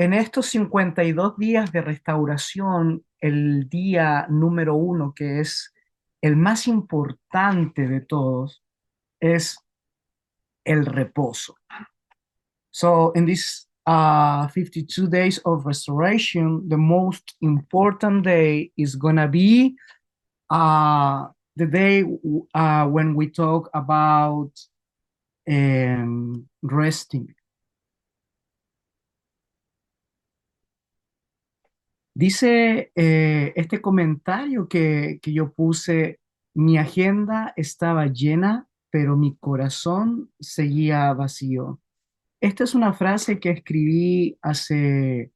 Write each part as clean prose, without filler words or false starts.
En estos 52 días de restauración, el día número uno, que es el más importante de todos, es el reposo. So, in these 52 days of restoration, the most important day is going to be the day when we talk about resting. Dice este comentario que yo puse: mi agenda estaba llena, pero mi corazón seguía vacío. Esta es una frase que escribí hace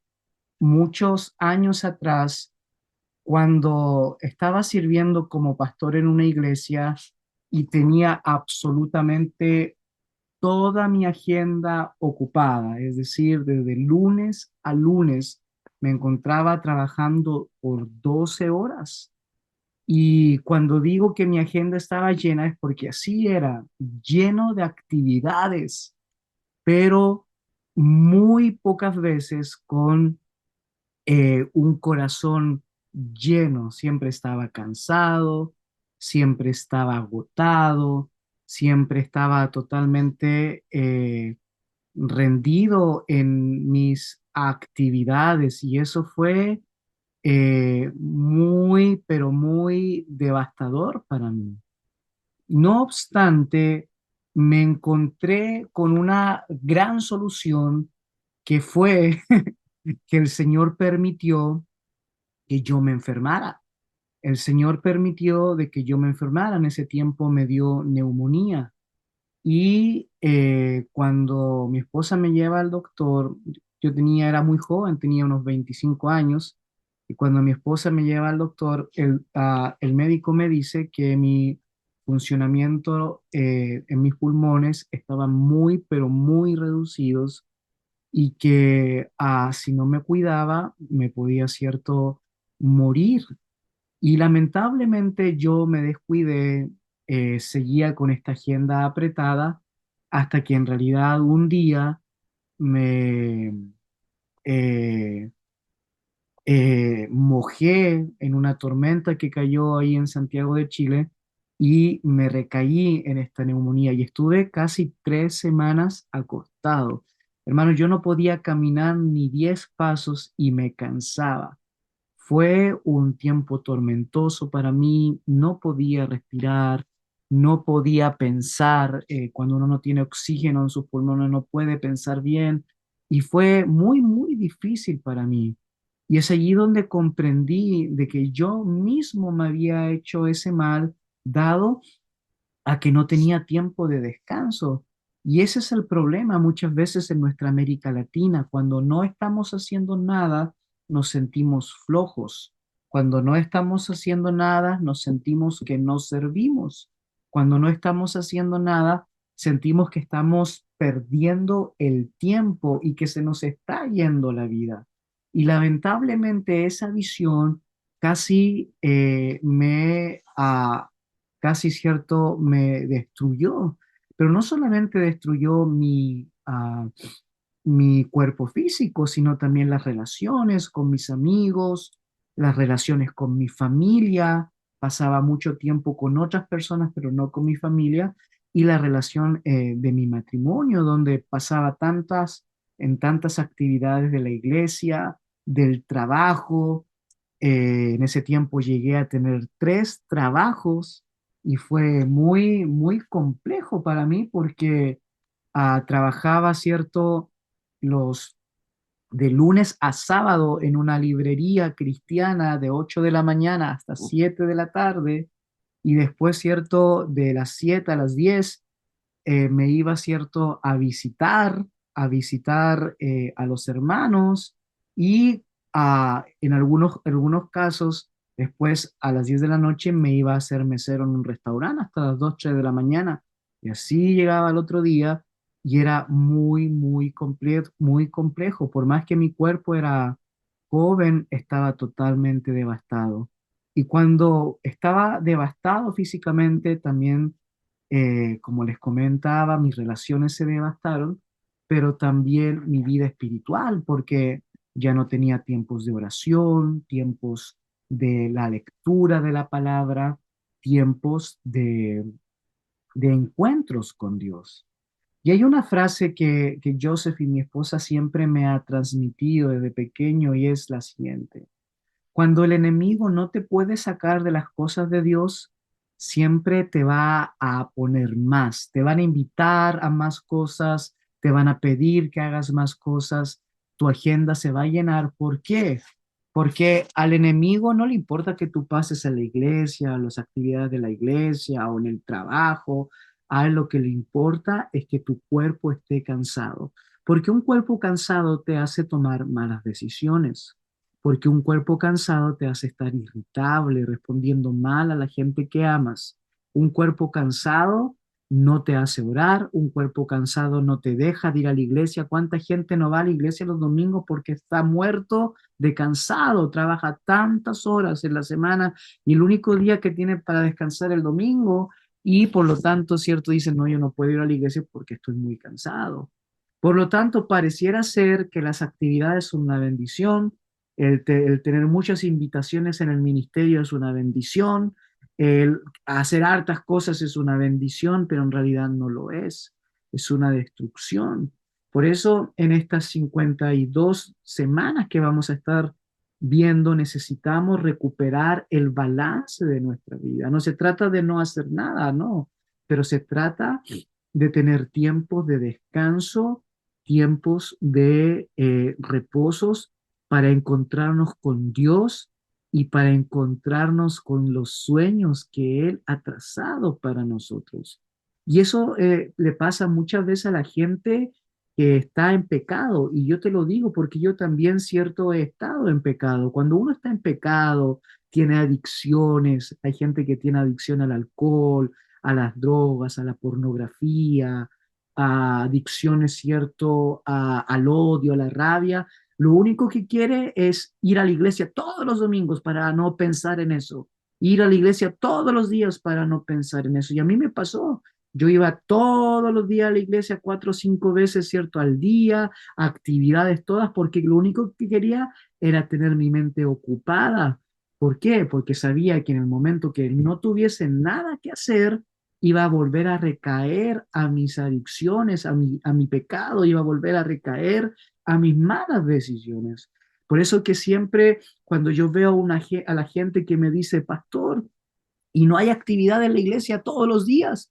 muchos años atrás, cuando estaba sirviendo como pastor en una iglesia y tenía absolutamente toda mi agenda ocupada, es decir, desde lunes a lunes me encontraba trabajando por 12 horas. Y cuando digo que mi agenda estaba llena es porque así era, lleno de actividades, pero muy pocas veces con un corazón lleno. Siempre estaba cansado, siempre estaba agotado, siempre estaba totalmente rendido en mis actividades, y eso fue muy, pero muy devastador para mí. No obstante, me encontré con una gran solución, que fue que el Señor permitió que yo me enfermara. El Señor permitió de que yo me enfermara. En ese tiempo me dio neumonía. Y cuando mi esposa me lleva al doctor, era muy joven, tenía unos 25 años, y cuando mi esposa me lleva al doctor, el médico me dice que mi funcionamiento en mis pulmones estaban muy, pero muy reducidos, y que si no me cuidaba, me podía, cierto, morir. Y lamentablemente yo me descuidé, seguía con esta agenda apretada, hasta que en realidad un día me eh, mojé en una tormenta que cayó ahí en Santiago de Chile, y me recaí en esta neumonía y estuve casi 3 semanas acostado. Hermano, yo no podía caminar ni 10 pasos y me cansaba. Fue un tiempo tormentoso para mí, no podía respirar, no podía pensar. Cuando uno no tiene oxígeno en sus pulmones no puede pensar bien, y fue muy, muy difícil para mí. Y es allí donde comprendí de que yo mismo me había hecho ese mal, dado a que no tenía tiempo de descanso. Y ese es el problema muchas veces en nuestra América Latina. Cuando no estamos haciendo nada, nos sentimos flojos. Cuando no estamos haciendo nada, nos sentimos que no servimos. Cuando no estamos haciendo nada, sentimos que estamos perdiendo el tiempo y que se nos está yendo la vida. Y lamentablemente esa visión casi casi, cierto, me destruyó. Pero no solamente destruyó mi cuerpo físico, sino también las relaciones con mis amigos, las relaciones con mi familia. Pasaba mucho tiempo con otras personas, pero no con mi familia. Y la relación de mi matrimonio, donde pasaba en tantas actividades de la iglesia, del trabajo. En ese tiempo llegué a tener 3 trabajos, y fue muy, muy complejo para mí, porque trabajaba, cierto, los de lunes a sábado en una librería cristiana de 8 de la mañana hasta 7 de la tarde, y después, cierto, de las 7 a las 10 me iba, cierto, a visitar a los hermanos. Y en algunos casos, después a las 10 de la noche me iba a hacer mesero en un restaurante hasta las 2 3 de la mañana. Y así llegaba el otro día, y era muy, muy muy complejo. Por más que mi cuerpo era joven, estaba totalmente devastado. Y cuando estaba devastado físicamente, también, como les comentaba, mis relaciones se devastaron, pero también mi vida espiritual, porque ya no tenía tiempos de oración, tiempos de la lectura de la palabra, tiempos de encuentros con Dios. Y hay una frase que Joseph y mi esposa siempre me ha transmitido desde pequeño y es la siguiente. Cuando el enemigo no te puede sacar de las cosas de Dios, siempre te va a poner más, te van a invitar a más cosas, te van a pedir que hagas más cosas, tu agenda se va a llenar. ¿Por qué? Porque al enemigo no le importa que tú pases a la iglesia, a las actividades de la iglesia o en el trabajo. A él lo que le importa es que tu cuerpo esté cansado, porque un cuerpo cansado te hace tomar malas decisiones, porque un cuerpo cansado te hace estar irritable, respondiendo mal a la gente que amas. Un cuerpo cansado no te hace orar, un cuerpo cansado no te deja de ir a la iglesia. ¿Cuánta gente no va a la iglesia los domingos porque está muerto de cansado, trabaja tantas horas en la semana y el único día que tiene para descansar el domingo y por lo tanto, cierto, dice, no, yo no puedo ir a la iglesia porque estoy muy cansado. Por lo tanto, pareciera ser que las actividades son una bendición, el tener muchas invitaciones en el ministerio es una bendición, el hacer hartas cosas es una bendición, pero en realidad no lo es una destrucción. Por eso, en estas 52 semanas que vamos a estar viendo, necesitamos recuperar el balance de nuestra vida. No se trata de no hacer nada, no, pero se trata de tener tiempos de descanso, tiempos de reposos para encontrarnos con Dios y para encontrarnos con los sueños que Él ha trazado para nosotros. Y eso le pasa muchas veces a la gente que está en pecado. Y yo te lo digo porque yo también, cierto, he estado en pecado. Cuando uno está en pecado, tiene adicciones, hay gente que tiene adicción al alcohol, a las drogas, a la pornografía, a adicciones, cierto, al odio, a la rabia. Lo único que quiere es ir a la iglesia todos los domingos para no pensar en eso. Ir a la iglesia todos los días para no pensar en eso. Y a mí me pasó. Yo iba todos los días a la iglesia 4 o 5 veces, ¿cierto? Al día, actividades todas, porque lo único que quería era tener mi mente ocupada. ¿Por qué? Porque sabía que en el momento que no tuviese nada que hacer, iba a volver a recaer a mis adicciones, a mi pecado, iba a volver a recaer a mis malas decisiones. Por eso que siempre cuando yo veo a la gente que me dice, pastor, y no hay actividad en la iglesia todos los días,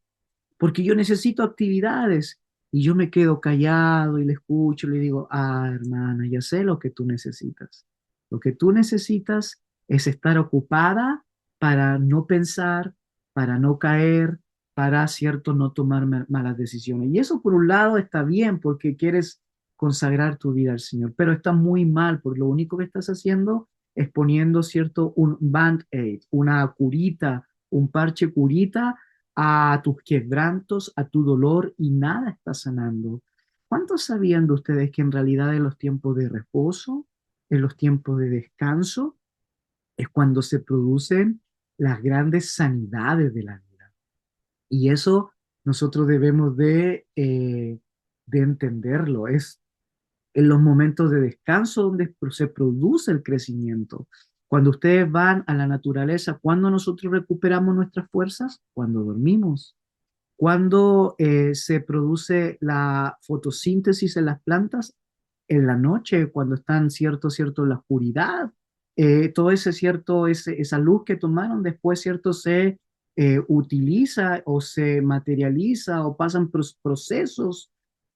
porque yo necesito actividades. Y yo me quedo callado y le escucho, le digo, hermana, ya sé lo que tú necesitas. Lo que tú necesitas es estar ocupada para no pensar, para no caer, para, cierto, no tomar malas decisiones. Y eso por un lado está bien porque quieres consagrar tu vida al Señor, pero está muy mal porque lo único que estás haciendo es poniendo, cierto, un band-aid, una curita, un parche curita a tus quebrantos, a tu dolor y nada está sanando. ¿Cuántos sabían de ustedes que en realidad en los tiempos de reposo, en los tiempos de descanso, es cuando se producen las grandes sanidades de la vida? Y eso nosotros debemos de entenderlo. Es en los momentos de descanso donde se produce el crecimiento. Cuando ustedes van a la naturaleza, ¿cuándo nosotros recuperamos nuestras fuerzas? Cuando dormimos. ¿Cuándo se produce la fotosíntesis en las plantas? En la noche, cuando están, cierto, en la oscuridad. Todo ese, esa luz que tomaron después, cierto, se utiliza o se materializa o pasan procesos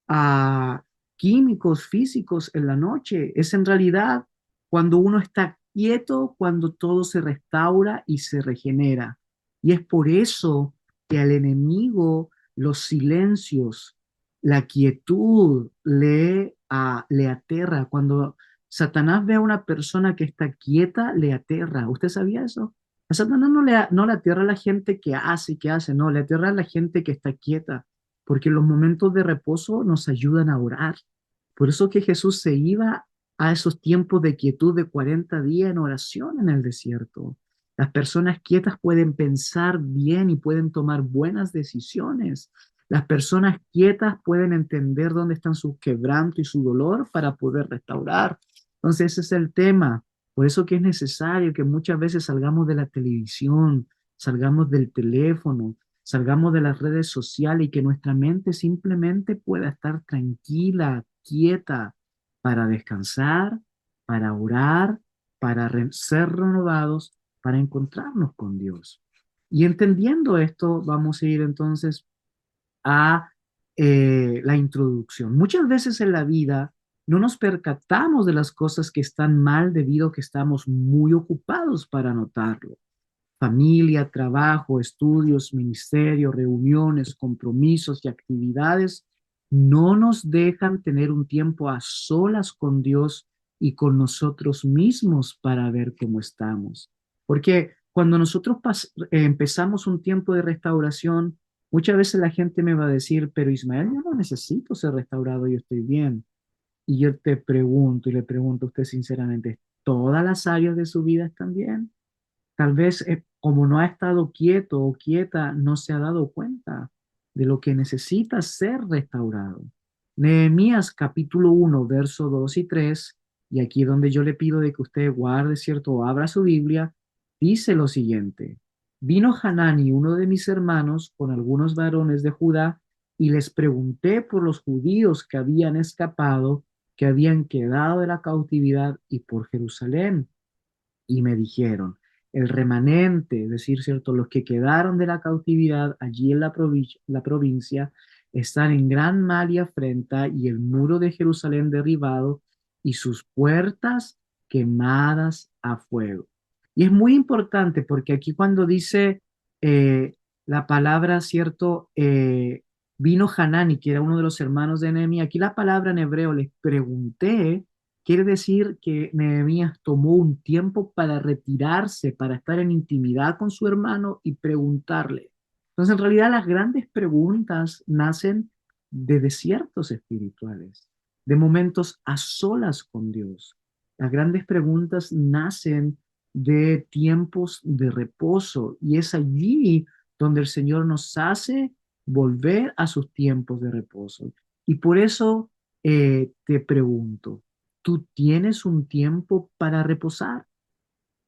a químicos, físicos en la noche. Es en realidad cuando uno está quieto, cuando todo se restaura y se regenera. Y es por eso que al enemigo los silencios, la quietud le aterra. Cuando Satanás ve a una persona que está quieta, le aterra. ¿Usted sabía eso? A Satanás no le aterra a la gente que hace, no, le aterra a la gente que está quieta, porque los momentos de reposo nos ayudan a orar. Por eso que Jesús se iba a esos tiempos de quietud de 40 días en oración en el desierto. Las personas quietas pueden pensar bien y pueden tomar buenas decisiones. Las personas quietas pueden entender dónde están sus quebrantos y su dolor para poder restaurar. Entonces ese es el tema. Por eso que es necesario que muchas veces salgamos de la televisión, salgamos del teléfono, salgamos de las redes sociales y que nuestra mente simplemente pueda estar tranquila, quieta, para descansar, para orar, para ser renovados, para encontrarnos con Dios. Y entendiendo esto, vamos a ir entonces a la introducción. Muchas veces en la vida no nos percatamos de las cosas que están mal debido a que estamos muy ocupados para notarlo. Familia, trabajo, estudios, ministerio, reuniones, compromisos y actividades no nos dejan tener un tiempo a solas con Dios y con nosotros mismos para ver cómo estamos. Porque cuando nosotros empezamos un tiempo de restauración, muchas veces la gente me va a decir, pero Ismael, yo no necesito ser restaurado, yo estoy bien. Y yo te pregunto y le pregunto a usted sinceramente, ¿todas las áreas de su vida están bien? Tal vez como no ha estado quieto o quieta, no se ha dado cuenta de lo que necesita ser restaurado. Nehemías capítulo 1, verso 2 y 3, y aquí donde yo le pido de que usted guarde, ¿cierto? O abra su Biblia, dice lo siguiente. Vino Hanani, uno de mis hermanos, con algunos varones de Judá, y les pregunté por los judíos que habían escapado, que habían quedado de la cautividad y por Jerusalén y me dijeron, el remanente, es decir, cierto, los que quedaron de la cautividad allí en la provincia, están en gran mal y afrenta y el muro de Jerusalén derribado y sus puertas quemadas a fuego. Y es muy importante porque aquí cuando dice eh, la palabra, cierto, vino Hanani, que era uno de los hermanos de Nehemías, aquí la palabra en hebreo, les pregunté. Quiere decir que Nehemías tomó un tiempo para retirarse, para estar en intimidad con su hermano y preguntarle. Entonces, en realidad, las grandes preguntas nacen de desiertos espirituales, de momentos a solas con Dios. Las grandes preguntas nacen de tiempos de reposo y es allí donde el Señor nos hace volver a sus tiempos de reposo. Y por eso te pregunto, tú tienes un tiempo para reposar.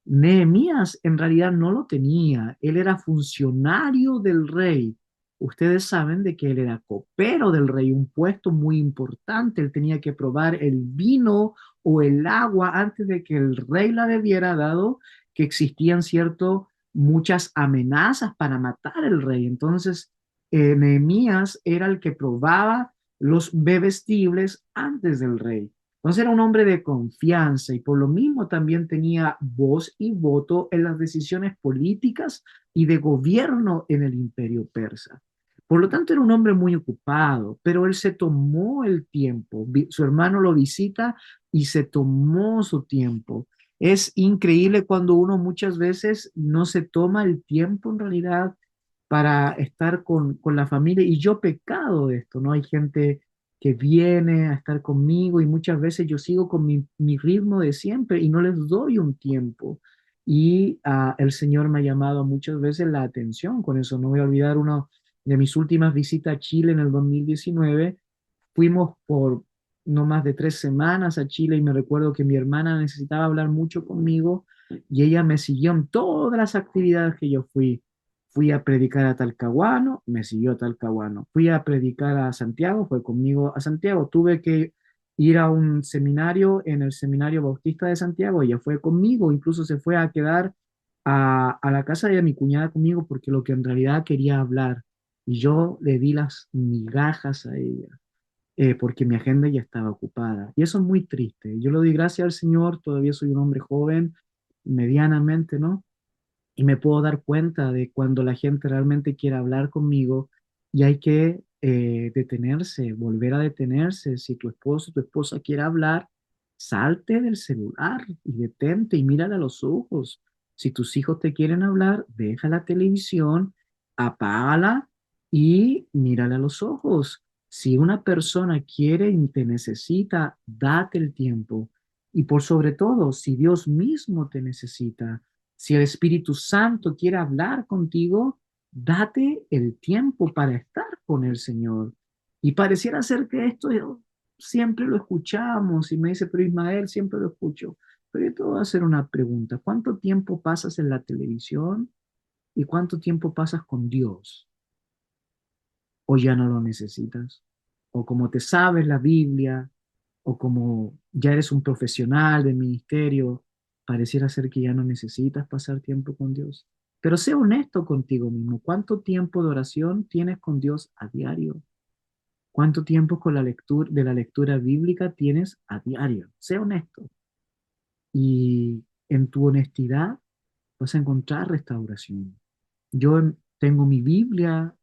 Nehemías en realidad no lo tenía, él era funcionario del rey. Ustedes saben de que él era copero del rey, un puesto muy importante. Él tenía que probar el vino o el agua antes de que el rey la bebiera, dado que existían cierto muchas amenazas para matar al rey. Entonces, Nehemías era el que probaba los bebestibles antes del rey. Entonces era un hombre de confianza y por lo mismo también tenía voz y voto en las decisiones políticas y de gobierno en el imperio persa. Por lo tanto, era un hombre muy ocupado, pero él se tomó el tiempo. Su hermano lo visita y se tomó su tiempo. Es increíble cuando uno muchas veces no se toma el tiempo en realidad para estar con la familia. Y yo pecado de esto, ¿no? Hay gente que viene a estar conmigo y muchas veces yo sigo con mi ritmo de siempre y no les doy un tiempo. Y el Señor me ha llamado muchas veces la atención con eso. No voy a olvidar una de mis últimas visitas a Chile en el 2019. Fuimos por no más de 3 semanas a Chile y me recuerdo que mi hermana necesitaba hablar mucho conmigo y ella me siguió en todas las actividades que yo fui. Fui a predicar a Talcahuano, me siguió a Talcahuano. Fui a predicar a Santiago, fue conmigo a Santiago. Tuve que ir a un seminario en el Seminario Bautista de Santiago, ella fue conmigo, incluso se fue a quedar a la casa de mi cuñada conmigo porque lo que en realidad quería hablar. Y yo le di las migajas a ella porque mi agenda ya estaba ocupada. Y eso es muy triste. Yo le doy gracias al Señor, todavía soy un hombre joven, medianamente, ¿no? Y me puedo dar cuenta de cuando la gente realmente quiere hablar conmigo y hay que detenerse, volver a detenerse. Si tu esposo o tu esposa quiere hablar, salte del celular y detente y mírale a los ojos. Si tus hijos te quieren hablar, deja la televisión, apágala y mírale a los ojos. Si una persona quiere y te necesita, date el tiempo. Y por sobre todo, si Dios mismo te necesita, si el Espíritu Santo quiere hablar contigo, date el tiempo para estar con el Señor. Y pareciera ser que esto siempre lo escuchamos y me dice, pero Ismael, siempre lo escucho. Pero yo te voy a hacer una pregunta. ¿Cuánto tiempo pasas en la televisión y cuánto tiempo pasas con Dios? ¿O ya no lo necesitas? ¿O como te sabes la Biblia? ¿O como ya eres un profesional del ministerio? Pareciera ser que ya no necesitas pasar tiempo con Dios. Pero sé honesto contigo mismo. ¿Cuánto tiempo de oración tienes con Dios a diario? ¿Cuánto tiempo con la lectura de la lectura bíblica tienes a diario? Sé honesto. Y en tu honestidad vas a encontrar restauración. Tengo mi Biblia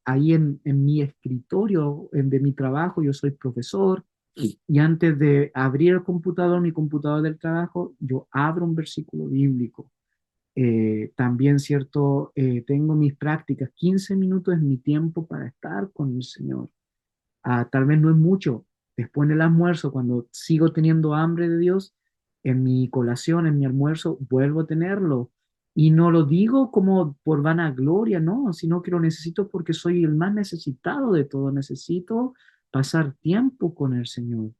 ahí en mi escritorio de mi trabajo, yo soy profesor, y antes de abrir mi computador del trabajo, yo abro un versículo bíblico. También, cierto, tengo mis prácticas, 15 minutos es mi tiempo para estar con el Señor. Tal vez no es mucho. Después del almuerzo, cuando sigo teniendo hambre de Dios, en mi colación, en mi almuerzo, vuelvo a tenerlo. Y no lo digo como por vanagloria, no, sino que lo necesito porque soy el más necesitado de todo. Necesito pasar tiempo con el Señor,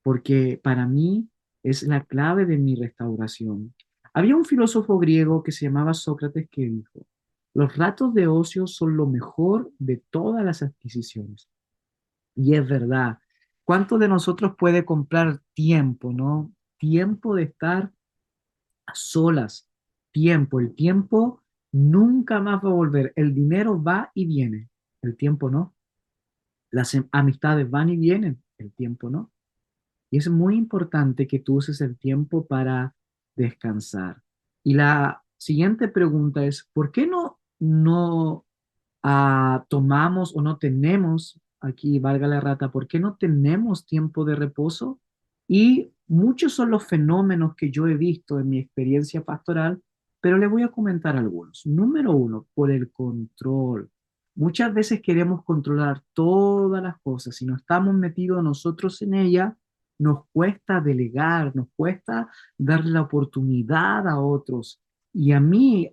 porque para mí es la clave de mi restauración. Había un filósofo griego que se llamaba Sócrates que dijo, los ratos de ocio son lo mejor de todas las adquisiciones. Y es verdad. ¿Cuánto de nosotros puede comprar tiempo, no? Tiempo de estar a solas. Tiempo. El tiempo nunca más va a volver. El dinero va y viene. El tiempo no. Las amistades van y vienen. El tiempo no. Y es muy importante que tú uses el tiempo para descansar. Y la siguiente pregunta es, ¿por qué no tomamos o no tenemos, aquí valga la rata, ¿por qué no tenemos tiempo de reposo? Y muchos son los fenómenos que yo he visto en mi experiencia pastoral, pero le voy a comentar algunos. Número uno, por el control. Muchas veces queremos controlar todas las cosas. Si no estamos metidos nosotros en ella, nos cuesta delegar, nos cuesta darle la oportunidad a otros. Y a mí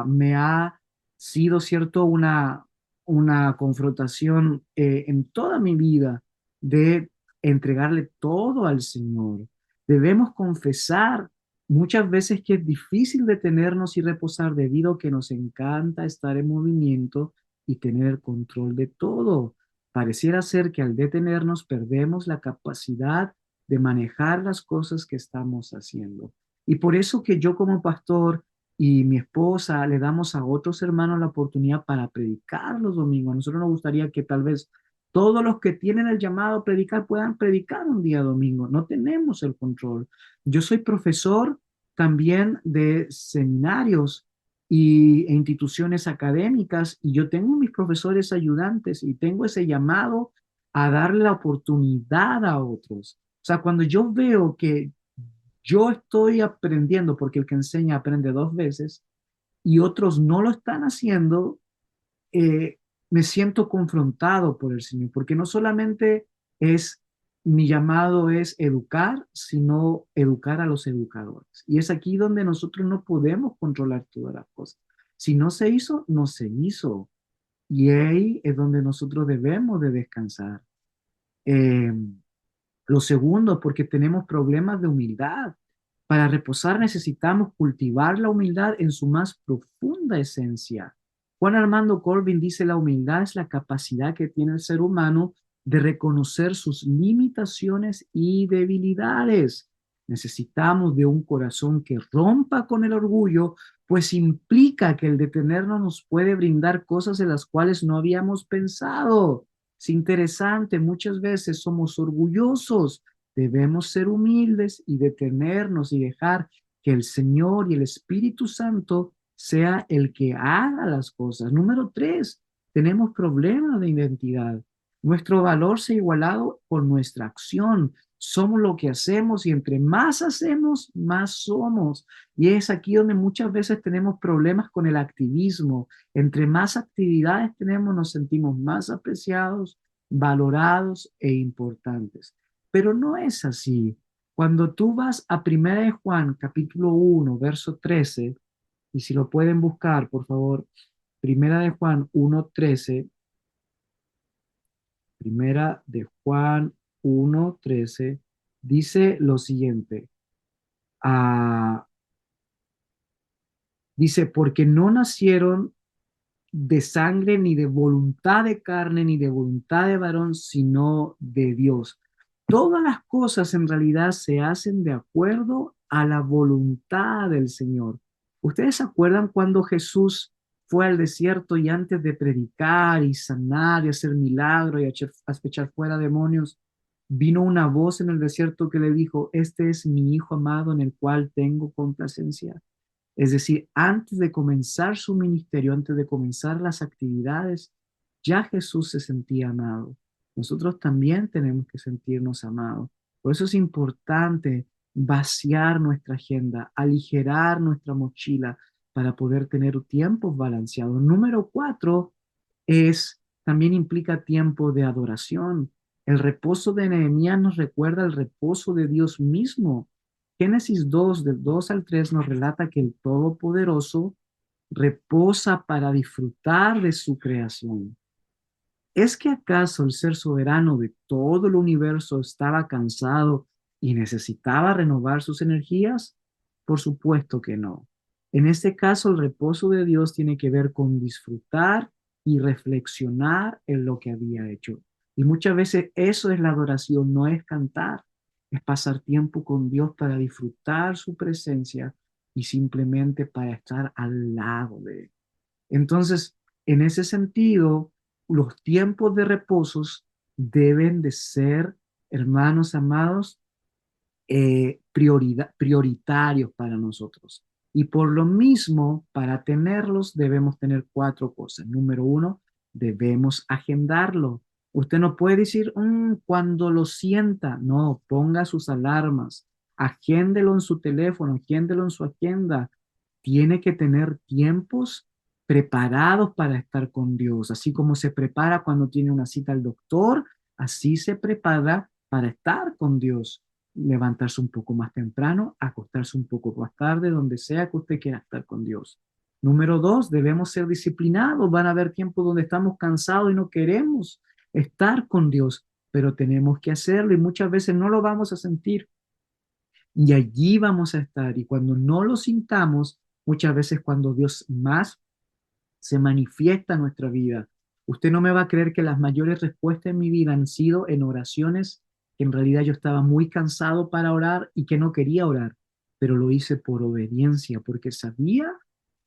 me ha sido, cierto, una confrontación en toda mi vida de entregarle todo al Señor. Debemos confesar muchas veces que es difícil detenernos y reposar debido a que nos encanta estar en movimiento y tener el control de todo. Pareciera ser que al detenernos perdemos la capacidad de manejar las cosas que estamos haciendo. Y por eso que yo como pastor y mi esposa le damos a otros hermanos la oportunidad para predicar los domingos. A nosotros nos gustaría que tal vez todos los que tienen el llamado a predicar puedan predicar un día domingo. No tenemos el control. Yo soy profesor también de seminarios e instituciones académicas y yo tengo mis profesores ayudantes y tengo ese llamado a darle la oportunidad a otros. O sea, cuando yo veo que yo estoy aprendiendo porque el que enseña aprende dos veces y otros no lo están haciendo, eh, me siento confrontado por el Señor, porque no solamente es mi llamado es educar, sino educar a los educadores. Y es aquí donde nosotros no podemos controlar todas las cosas. Si no se hizo, no se hizo. Y ahí es donde nosotros debemos de descansar. Eh, lo segundo, porque tenemos problemas de humildad. Para reposar necesitamos cultivar la humildad en su más profunda esencia. Juan Armando Corbin dice, la humildad es la capacidad que tiene el ser humano de reconocer sus limitaciones y debilidades. Necesitamos de un corazón que rompa con el orgullo, pues implica que el detenernos nos puede brindar cosas en las cuales no habíamos pensado. Es interesante, muchas veces somos orgullosos. Debemos ser humildes y detenernos y dejar que el Señor y el Espíritu Santo sea el que haga las cosas. Número tres, tenemos problemas de identidad. Nuestro valor se ha igualado por nuestra acción. Somos lo que hacemos y entre más hacemos, más somos. Y es aquí donde muchas veces tenemos problemas con el activismo. Entre más actividades tenemos, nos sentimos más apreciados, valorados e importantes. Pero no es así. Cuando tú vas a Primera de Juan, capítulo 1 verso 13, y si lo pueden buscar, por favor, Primera de Juan 1:13, Primera de Juan 1:13 dice lo siguiente. ah, Dice, porque no nacieron de sangre, ni de voluntad de carne, ni de voluntad de varón, sino de Dios. Todas las cosas en realidad se hacen de acuerdo a la voluntad del Señor. ¿Ustedes se acuerdan cuando Jesús fue al desierto y antes de predicar y sanar y hacer milagros y echar fuera demonios, vino una voz en el desierto que le dijo, este es mi Hijo amado en el cual tengo complacencia? Es decir, antes de comenzar su ministerio, antes de comenzar las actividades, ya Jesús se sentía amado. Nosotros también tenemos que sentirnos amados. Por eso es importante vaciar nuestra agenda, aligerar nuestra mochila para poder tener tiempos balanceados. Número 4 también implica tiempo de adoración. El reposo de Nehemías nos recuerda el reposo de Dios mismo. Génesis 2, del 2 al 3, nos relata que el Todopoderoso reposa para disfrutar de su creación. ¿Es que acaso el ser soberano de todo el universo estaba cansado y necesitaba renovar sus energías? Por supuesto que no. En este caso, el reposo de Dios tiene que ver con disfrutar y reflexionar en lo que había hecho. Y muchas veces eso es la adoración, no es cantar, es pasar tiempo con Dios para disfrutar su presencia y simplemente para estar al lado de Él. Entonces, en ese sentido, los tiempos de reposos deben de ser, hermanos amados, prioritarios para nosotros. Y por lo mismo, para tenerlos debemos tener cuatro cosas. Número uno, debemos agendarlo. Usted no puede decir, cuando lo sienta. No, ponga sus alarmas. Agéndelo en su teléfono, agéndelo en su agenda. Tiene que tener tiempos preparados para estar con Dios. Así como se prepara cuando tiene una cita al doctor, así se prepara para estar con Dios. Levantarse un poco más temprano, acostarse un poco más tarde, donde sea que usted quiera estar con Dios. Número 2, debemos ser disciplinados. Van a haber tiempos donde estamos cansados y no queremos estar con Dios, pero tenemos que hacerlo y muchas veces no lo vamos a sentir y allí vamos a estar. Y cuando no lo sintamos, muchas veces cuando Dios más se manifiesta en nuestra vida. Usted no me va a creer que las mayores respuestas en mi vida han sido en oraciones que en realidad yo estaba muy cansado para orar y que no quería orar, pero lo hice por obediencia, porque sabía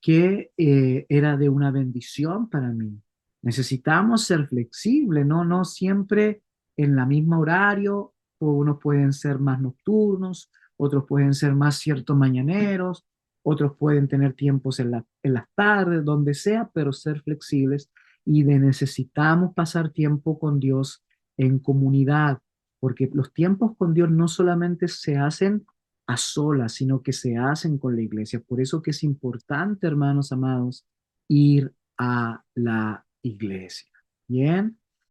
que era de una bendición para mí. Necesitamos ser flexibles, ¿no? No siempre en la misma horario, o unos pueden ser más nocturnos, otros pueden ser más ciertos mañaneros, otros pueden tener tiempos en las tardes, donde sea, pero ser flexibles y de necesitamos pasar tiempo con Dios en comunidad, porque los tiempos con Dios no solamente se hacen a solas, sino que se hacen con la iglesia. Por eso que es importante, hermanos amados, ir a la iglesia. Bien,